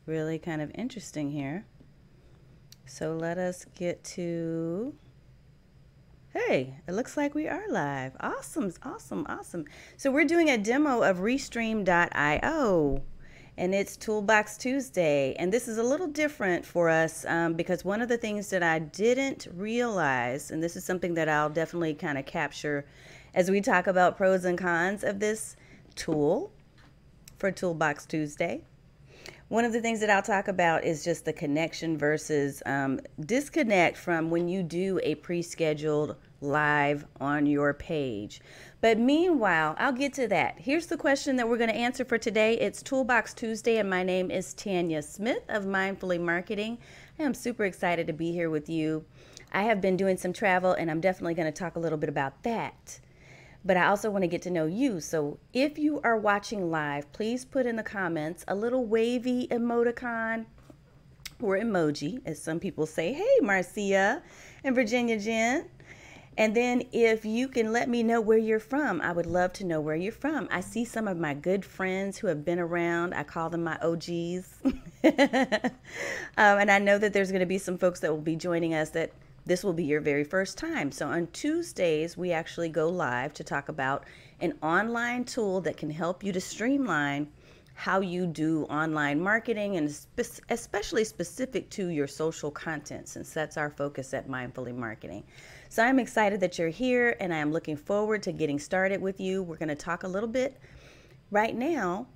really kind of interesting here. So let us get to, hey, it looks like we are live. Awesome, awesome, awesome. So we're doing a demo of restream.io, and it's Toolbox Tuesday. And this is a little different for us because one of the things that I didn't realize, and this is something that I'll definitely kind of capture as we talk about pros and cons of this tool for Toolbox Tuesday. One of the things that I'll talk about is just the connection versus disconnect from when you do a pre-scheduled live on your page. But meanwhile, I'll get to that. Here's the question that we're going to answer for today. It's Toolbox Tuesday, and my name is Tanya Smith of Mindfully Marketing. I am super excited to be here with you. I have been doing some travel, and I'm definitely going to talk a little bit about that. But I also want to get to know you. So if you are watching live, please put in the comments a little wavy emoticon or emoji, as some people say. Hey, Marcia and Virginia Jen. And then if you can let me know where you're from, I would love to know where you're from. I see some of my good friends who have been around. I call them my OGs. And I know that there's going to be some folks that will be joining us that this will be your very first time. So on Tuesdays, we actually go live to talk about an online tool that can help you to streamline how you do online marketing, and especially specific to your social content, since that's our focus at Mindfully Marketing. So I'm excited that you're here, and I am looking forward to getting started with you. We're going to talk a little bit right now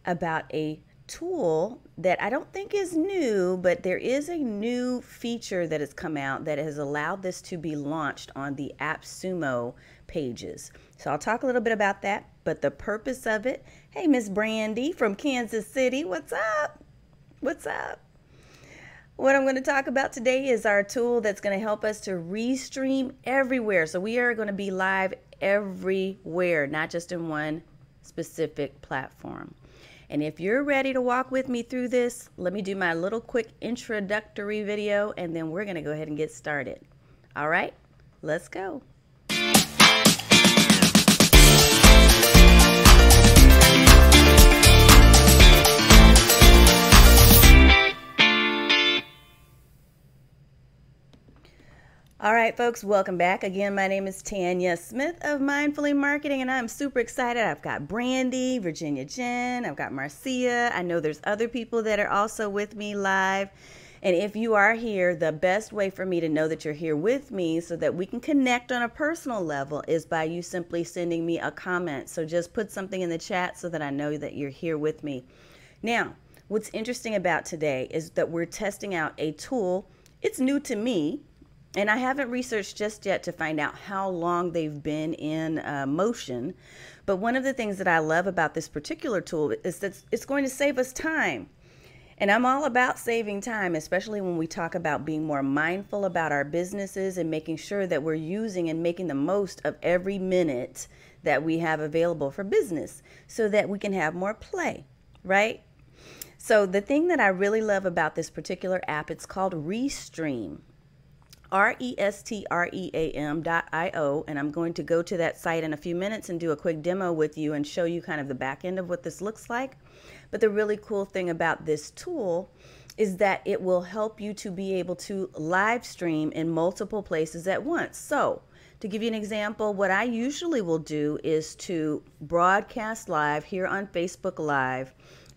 about a tool that I don't think is new, but there is a new feature that has come out that has allowed this to be launched on the AppSumo pages. So I'll talk a little bit about that, but the purpose of it, hey, Miss Brandy from Kansas City, what's up? What's up? What I'm going to talk about today is our tool that's going to help us to restream everywhere. So we are going to be live everywhere, not just in one specific platform. And if you're ready to walk with me through this, let me do my little quick introductory video, and then we're going to go ahead and get started. All right, let's go. All right, folks, welcome back. Again, my name is Tanya Smith of Mindfully Marketing, and I'm super excited. I've got Brandy, Virginia Jen, I've got Marcia. I know there's other people that are also with me live. And if you are here, the best way for me to know that you're here with me so that we can connect on a personal level is by you simply sending me a comment. So just put something in the chat so that I know that you're here with me. Now, what's interesting about today is that we're testing out a tool. It's new to me. And I haven't researched just yet to find out how long they've been in motion. But one of the things that I love about this particular tool is that it's going to save us time. And I'm all about saving time, especially when we talk about being more mindful about our businesses and making sure that we're using and making the most of every minute that we have available for business so that we can have more play, right? So the thing that I really love about this particular app, it's called Restream. restream.io, and I'm going to go to that site in a few minutes and do a quick demo with you and show you kind of the back end of what this looks like. But the really cool thing about this tool is that it will help you to be able to live stream in multiple places at once. So to give you an example, what I usually will do is to broadcast live here on Facebook Live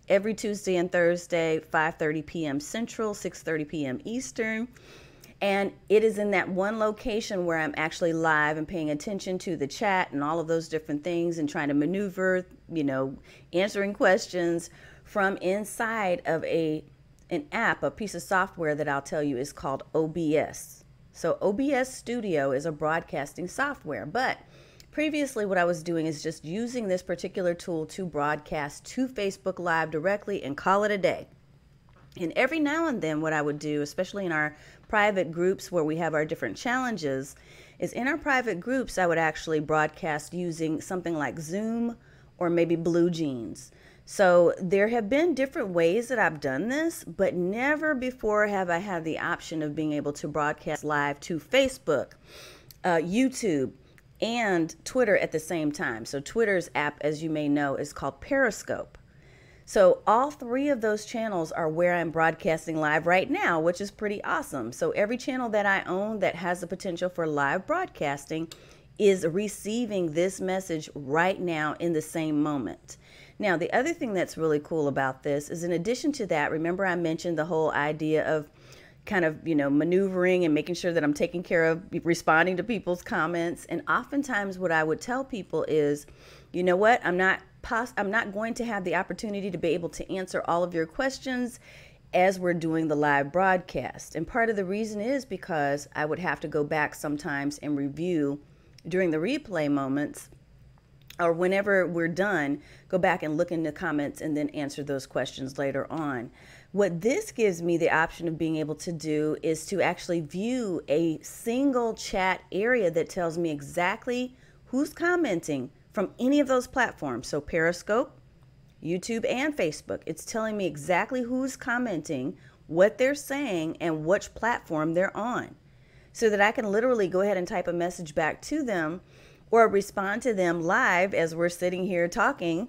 every Tuesday and Thursday, 5:30 p.m. Central, 6:30 p.m. Eastern. And it is in that one location where I'm actually live and paying attention to the chat and all of those different things and trying to maneuver, answering questions from inside of an app, a piece of software that I'll tell you is called OBS. So OBS Studio is a broadcasting software, but previously what I was doing is just using this particular tool to broadcast to Facebook Live directly and call it a day. And every now and then what I would do, especially in our private groups where we have our different challenges, is in our private groups I would actually broadcast using something like Zoom or maybe Blue Jeans. So there have been different ways that I've done this, but never before have I had the option of being able to broadcast live to Facebook, YouTube, and Twitter at the same time. So Twitter's app, as you may know, is called Periscope. So all three of those channels are where I'm broadcasting live right now, which is pretty awesome. So every channel that I own that has the potential for live broadcasting is receiving this message right now in the same moment. Now, the other thing that's really cool about this is, in addition to that, remember I mentioned the whole idea of kind of, maneuvering and making sure that I'm taking care of responding to people's comments. And oftentimes what I would tell people is, you know what, I'm not going to have the opportunity to be able to answer all of your questions as we're doing the live broadcast. And part of the reason is because I would have to go back sometimes and review during the replay moments, or whenever we're done, go back and look in the comments and then answer those questions later on. What this gives me the option of being able to do is to actually view a single chat area that tells me exactly who's commenting from any of those platforms. So Periscope, YouTube, and Facebook. It's telling me exactly who's commenting, what they're saying, and which platform they're on, so that I can literally go ahead and type a message back to them or respond to them live as we're sitting here talking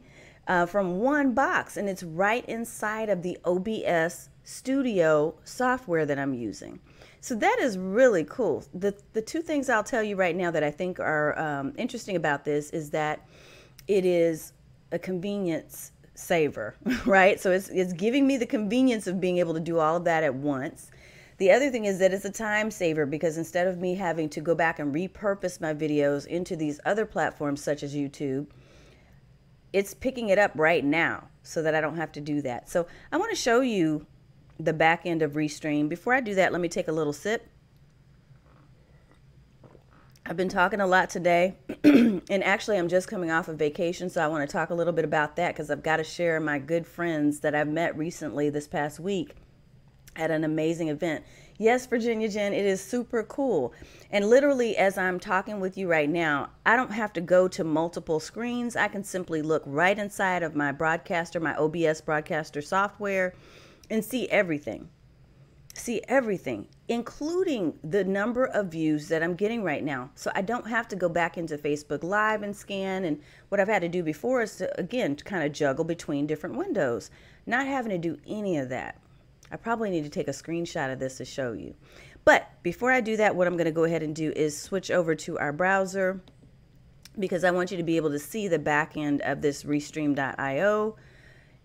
from one box. And it's right inside of the OBS Studio software that I'm using. So that is really cool. The two things I'll tell you right now that I think are interesting about this is that it is a convenience saver, right? So it's giving me the convenience of being able to do all of that at once. The other thing is that it's a time saver, because instead of me having to go back and repurpose my videos into these other platforms such as YouTube, it's picking it up right now so that I don't have to do that. So I want to show you the back end of Restream. Before I do that, let me take a little sip. I've been talking a lot today, and actually I'm just coming off of vacation, so I want to talk a little bit about that, because I've got to share my good friends that I've met recently this past week at an amazing event. Yes, Virginia Jen, it is super cool. And literally, as I'm talking with you right now, I don't have to go to multiple screens. I can simply look right inside of my broadcaster, my OBS broadcaster software, and see everything. See everything, including the number of views that I'm getting right now. So I don't have to go back into Facebook Live and scan. And what I've had to do before is to, again, kind of juggle between different windows. Not having to do any of that. I probably need to take a screenshot of this to show you. But before I do that, what I'm going to go ahead and do is switch over to our browser, because I want you to be able to see the back end of this restream.io.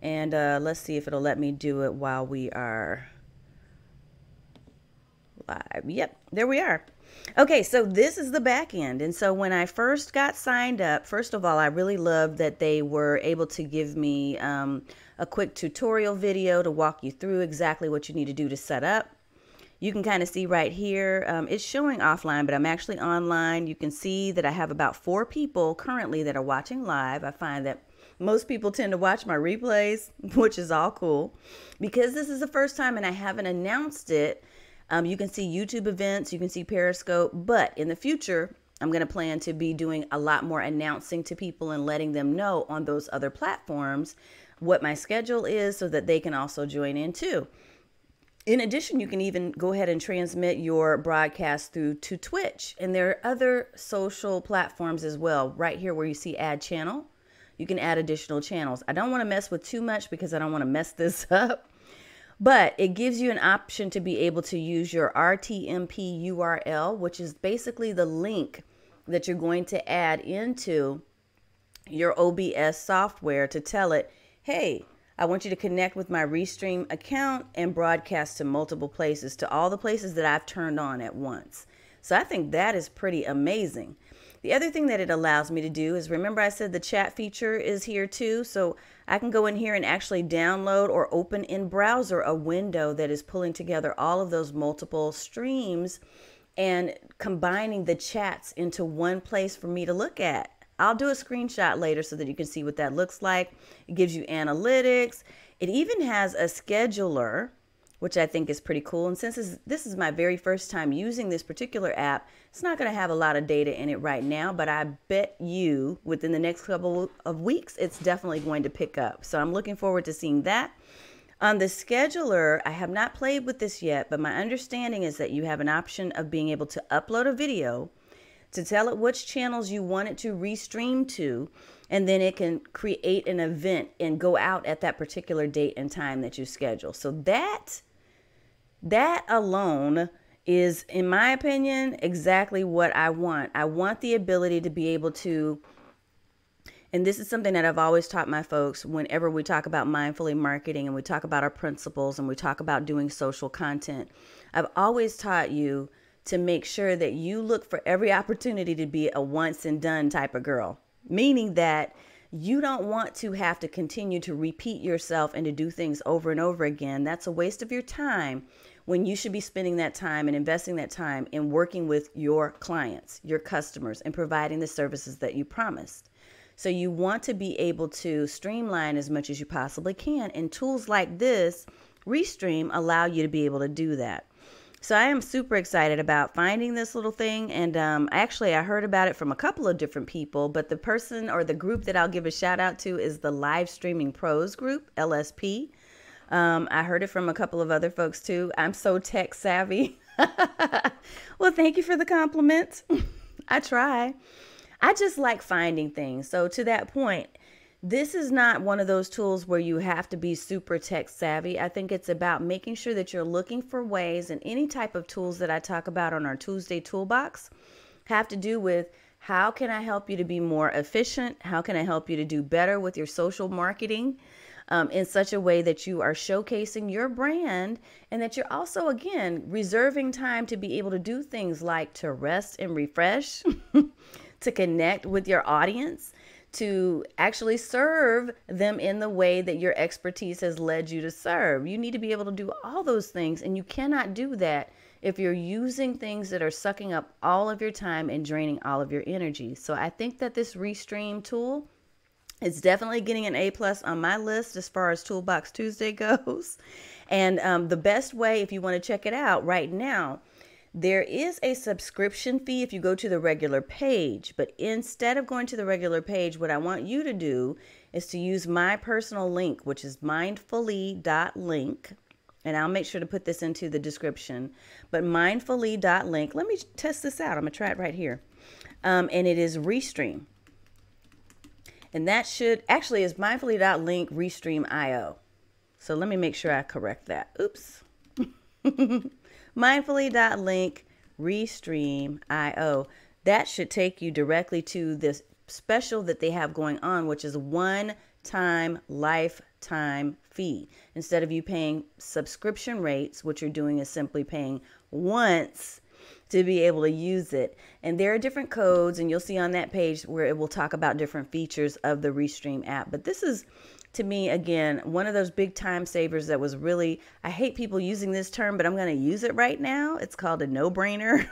And let's see if it'll let me do it while we are live. Yep, there we are. Okay, so this is the back end. And so when I first got signed up, first of all, I really loved that they were able to give me a quick tutorial video to walk you through exactly what you need to do to set up. You can kind of see right here, it's showing offline, but I'm actually online. You can see that I have about 4 people currently that are watching live. I find that most people tend to watch my replays, which is all cool. Because this is the first time and I haven't announced it, you can see YouTube events, you can see Periscope, but in the future, I'm going to plan to be doing a lot more announcing to people and letting them know on those other platforms what my schedule is, so that they can also join in too. In addition, you can even go ahead and transmit your broadcast through to Twitch. And there are other social platforms as well. Right here where you see add channel, you can add additional channels. I don't want to mess with too much because I don't want to mess this up. But it gives you an option to be able to use your RTMP URL, which is basically the link that you're going to add into your OBS software to tell it, hey, I want you to connect with my Restream account and broadcast to multiple places, to all the places that I've turned on at once. So I think that is pretty amazing. The other thing that it allows me to do is, remember I said the chat feature is here too. So I can go in here and actually download or open in browser a window that is pulling together all of those multiple streams and combining the chats into one place for me to look at. I'll do a screenshot later so that you can see what that looks like. It gives you analytics. It even has a scheduler, which I think is pretty cool. And since this is my very first time using this particular app, it's not going to have a lot of data in it right now, but I bet you within the next couple of weeks, it's definitely going to pick up. So I'm looking forward to seeing that. On the scheduler, I have not played with this yet, but my understanding is that you have an option of being able to upload a video, to tell it which channels you want it to restream to, and then it can create an event and go out at that particular date and time that you schedule. So that alone is, in my opinion, exactly what I want. I want the ability to be able to, and this is something that I've always taught my folks whenever we talk about mindfully marketing and we talk about our principles and we talk about doing social content. I've always taught you to make sure that you look for every opportunity to be a once and done type of girl, meaning that you don't want to have to continue to repeat yourself and to do things over and over again. That's a waste of your time when you should be spending that time and investing that time in working with your clients, your customers, and providing the services that you promised. So you want to be able to streamline as much as you possibly can. And tools like this, Restream, allow you to be able to do that. So I am super excited about finding this little thing. And actually, I heard about it from a couple of different people. But the person or the group that I'll give a shout out to is the Live Streaming Pros group, LSP. I heard it from a couple of other folks too. I'm so tech savvy. Well, thank you for the compliment. I try. I just like finding things. So to that point, this is not one of those tools where you have to be super tech savvy. I think it's about making sure that you're looking for ways, and any type of tools that I talk about on our Tuesday Toolbox have to do with how can I help you to be more efficient? How can I help you to do better with your social marketing in such a way that you are showcasing your brand, and that you're also, again, reserving time to be able to do things like to rest and refresh, to connect with your audience, to actually serve them in the way that your expertise has led you to serve. You need to be able to do all those things, and you cannot do that if you're using things that are sucking up all of your time and draining all of your energy. So I think that this Restream tool is definitely getting an A+ on my list as far as Toolbox Tuesday goes. And the best way, if you want to check it out right now, there is a subscription fee if you go to the regular page. But instead of going to the regular page, what I want you to do is to use my personal link, which is mindfully.link. And I'll make sure to put this into the description. But mindfully.link, let me test this out. I'm going to try it right here. And it is Restream. And that should actually is mindfully.link restreamio. So let me make sure I correct that. Oops. Mindfully.link restreamio. That should take you directly to this special that they have going on, which is one-time lifetime fee. Instead of you paying subscription rates, what you're doing is simply paying once to be able to use it. And there are different codes, and you'll see on that page where it will talk about different features of the Restream app. But this is, to me, again, one of those big time savers that was really, I hate people using this term, but I'm going to use it right now. It's called a no-brainer.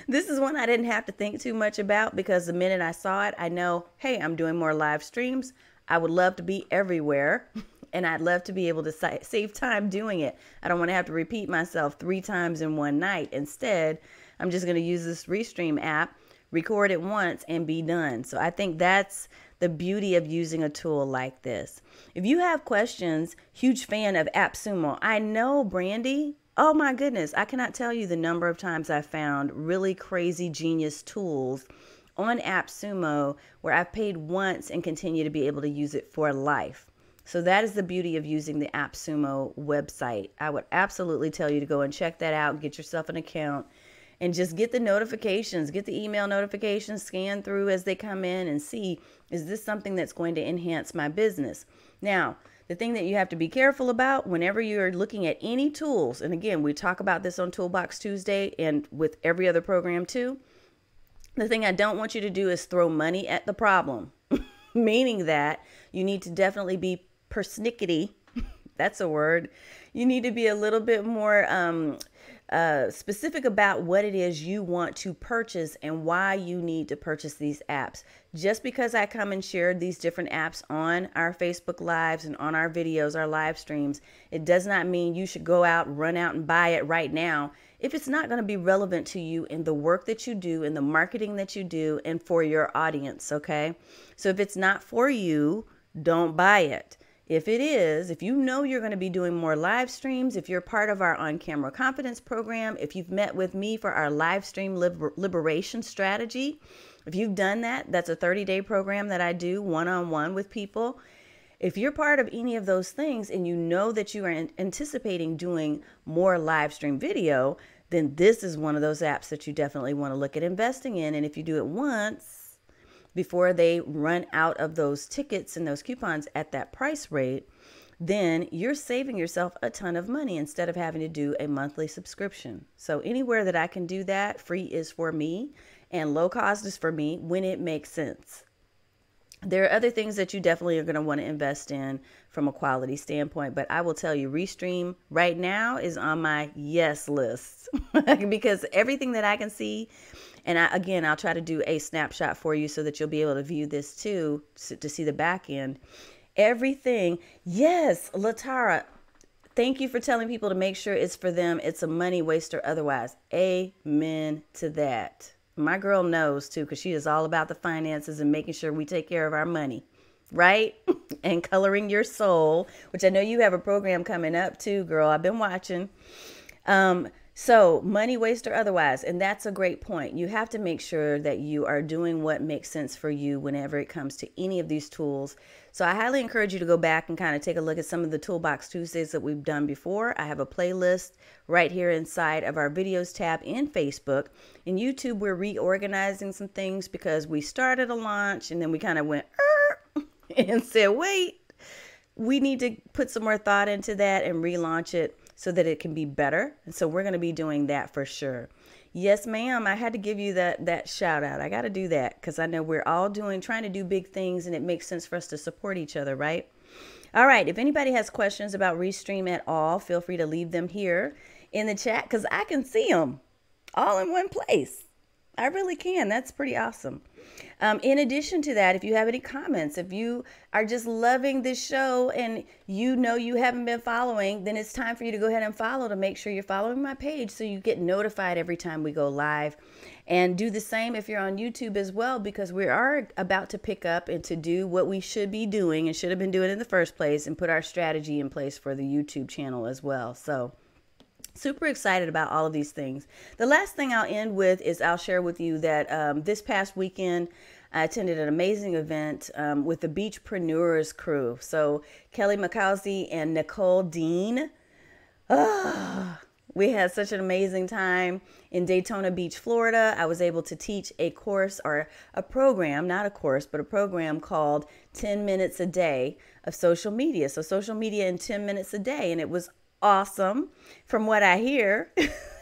This is one I didn't have to think too much about, because the minute I saw it, I know, hey, I'm doing more live streams. I would love to be everywhere, and I'd love to be able to save time doing it. I don't want to have to repeat myself 3 times in one night. Instead, I'm just going to use this Restream app, record it once, and be done. So I think that's the beauty of using a tool like this. If you have questions, huge fan of AppSumo. I know, Brandy. Oh my goodness. I cannot tell you the number of times I've found really crazy genius tools on AppSumo where I've paid once and continue to be able to use it for life. So that is the beauty of using the AppSumo website. I would absolutely tell you to go and check that out, get yourself an account, and just get the notifications, get the email notifications, scan through as they come in and see, is this something that's going to enhance my business? Now, the thing that you have to be careful about whenever you're looking at any tools, and again, we talk about this on Toolbox Tuesday and with every other program too, the thing I don't want you to do is throw money at the problem, meaning that you need to definitely be persnickety. That's a word. You need to be a little bit more specific about what it is you want to purchase and why you need to purchase these apps. Just because I come and share these different apps on our Facebook Lives and on our videos, our live streams, it does not mean you should go out, run out and buy it right now if it's not going to be relevant to you in the work that you do, in the marketing that you do, and for your audience, okay? So if it's not for you, don't buy it. If it is, if you know you're going to be doing more live streams, if you're part of our on-camera confidence program, if you've met with me for our live stream liberation strategy, If you've done that, that's a 30-day program that I do one-on-one with people. If you're part of any of those things and you know that you are anticipating doing more live stream video, then this is one of those apps that you definitely want to look at investing in. And if you do it once before they run out of those tickets and those coupons at that price rate, then you're saving yourself a ton of money instead of having to do a monthly subscription. So anywhere that I can do that, free is for me and low cost is for me when it makes sense. There are other things that you definitely are going to want to invest in from a quality standpoint, but I will tell you, Restream right now is on my yes list because everything that I can see, and I'll try to do a snapshot for you so that you'll be able to view this too, to see the back end. Everything. Yes, Latara, thank you for telling people to make sure it's for them. It's a money waster otherwise. Amen to that. My girl knows too, because she is all about the finances and making sure we take care of our money, right? And coloring your soul, which I know you have a program coming up too, girl. I've been watching. So money waste or otherwise, and that's a great point. You have to make sure that you are doing what makes sense for you whenever it comes to any of these tools. So I highly encourage you to go back and kind of take a look at some of the Toolbox Tuesdays that we've done before. I have a playlist right here inside of our videos tab in Facebook. In YouTube, we're reorganizing some things because we started a launch and then we kind of went and said, wait, we need to put some more thought into that and relaunch it so that it can be better. And so we're going to be doing that for sure. Yes, ma'am. I had to give you that shout out. I got to do that because I know we're all trying to do big things and it makes sense for us to support each other, right? All right. If anybody has questions about Restream at all, feel free to leave them here in the chat because I can see them all in one place. I really can. That's pretty awesome. In addition to that, if you have any comments, if you are just loving this show and you know you haven't been following, then it's time for you to go ahead and follow to make sure you're following my page so you get notified every time we go live. And do the same if you're on YouTube as well, because we are about to pick up and to do what we should be doing and should have been doing in the first place and put our strategy in place for the YouTube channel as well. So super excited about all of these things. The last thing I'll end with is I'll share with you that this past weekend, I attended an amazing event with the Beachpreneurs crew. So Kelly McCausey and Nicole Dean. We had such an amazing time in Daytona Beach, Florida. I was able to teach a course or a program, not a course, but a program called 10 Minutes a Day of Social Media. So social media in 10 minutes a day. And it was awesome from what I hear.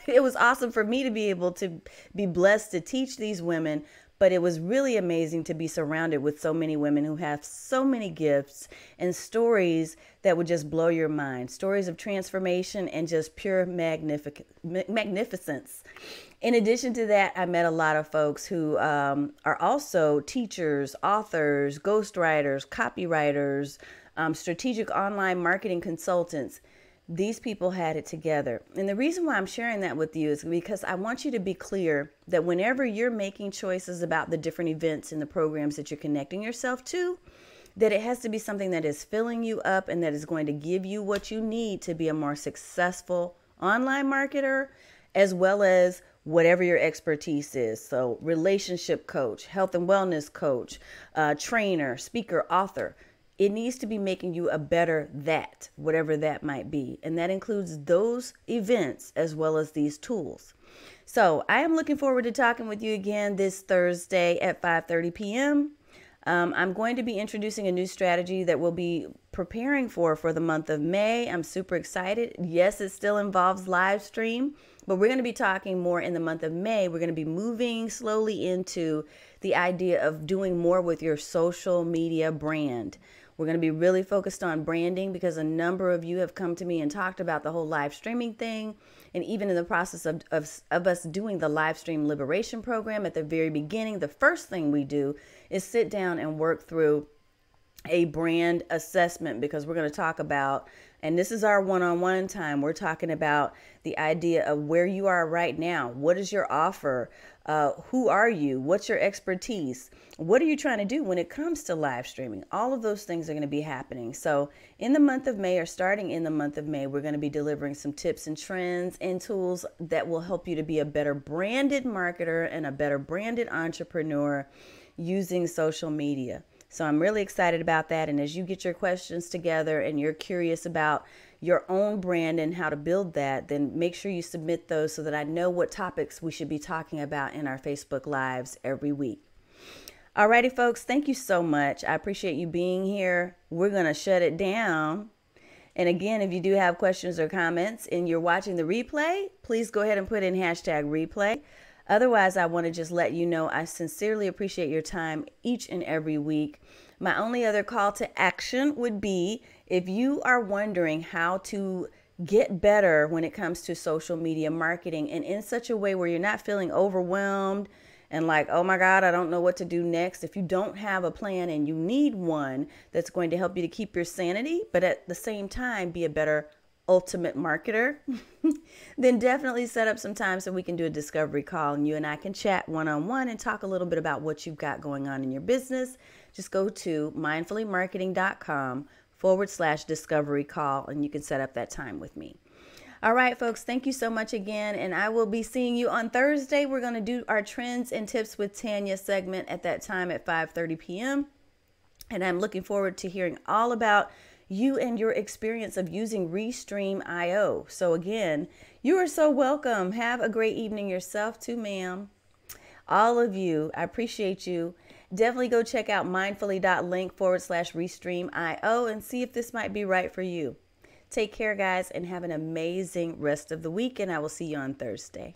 It was awesome for me to be able to be blessed to teach these women, but it was really amazing to be surrounded with so many women who have so many gifts and stories that would just blow your mind. Stories of transformation and just pure magnificence. In addition to that, I met a lot of folks who are also teachers, authors, ghostwriters, copywriters, strategic online marketing consultants. These people had it together. And the reason why I'm sharing that with you is because I want you to be clear that whenever you're making choices about the different events and the programs that you're connecting yourself to, that it has to be something that is filling you up and that is going to give you what you need to be a more successful online marketer, as well as whatever your expertise is. So relationship coach, health and wellness coach, trainer, speaker, author. It needs to be making you a better that, whatever that might be. And that includes those events as well as these tools. So I am looking forward to talking with you again this Thursday at 5:30 p.m. I'm going to be introducing a new strategy that we'll be preparing for the month of May. I'm super excited. Yes, it still involves live stream, but we're going to be talking more in the month of May. We're going to be moving slowly into the idea of doing more with your social media brand. We're going to be really focused on branding because a number of you have come to me and talked about the whole live streaming thing. And even in the process of us doing the live stream liberation program at the very beginning, the first thing we do is sit down and work through a brand assessment because we're going to talk about And this is our one-on-one time. We're talking about the idea of where you are right now. What is your offer? Who are you? What's your expertise? What are you trying to do when it comes to live streaming? All of those things are going to be happening. So in the month of May, or starting in the month of May, we're going to be delivering some tips and trends and tools that will help you to be a better branded marketer and a better branded entrepreneur using social media. So I'm really excited about that. And as you get your questions together and you're curious about your own brand and how to build that, then make sure you submit those so that I know what topics we should be talking about in our Facebook Lives every week. Alrighty, folks, thank you so much. I appreciate you being here. We're going to shut it down. And again, if you do have questions or comments and you're watching the replay, please go ahead and put in #replay. Otherwise, I want to just let you know I sincerely appreciate your time each and every week. My only other call to action would be if you are wondering how to get better when it comes to social media marketing, and in such a way where you're not feeling overwhelmed and like, oh my God, I don't know what to do next. If you don't have a plan and you need one that's going to help you to keep your sanity, but at the same time be a better ultimate marketer, then definitely set up some time so we can do a discovery call and you and I can chat one-on-one and talk a little bit about what you've got going on in your business. Just go to mindfullymarketing.com/discovery call and you can set up that time with me. All right, folks, thank you so much again. And I will be seeing you on Thursday. We're going to do our Trends and Tips with Tanya segment at that time at 5:30 p.m. And I'm looking forward to hearing all about you and your experience of using restreamio. So again, you are so welcome. Have a great evening yourself too, ma'am. All of you, I appreciate you. Definitely go check out mindfully.link/restreamio and see if this might be right for you. Take care, guys, and have an amazing rest of the week, and I will see you on Thursday.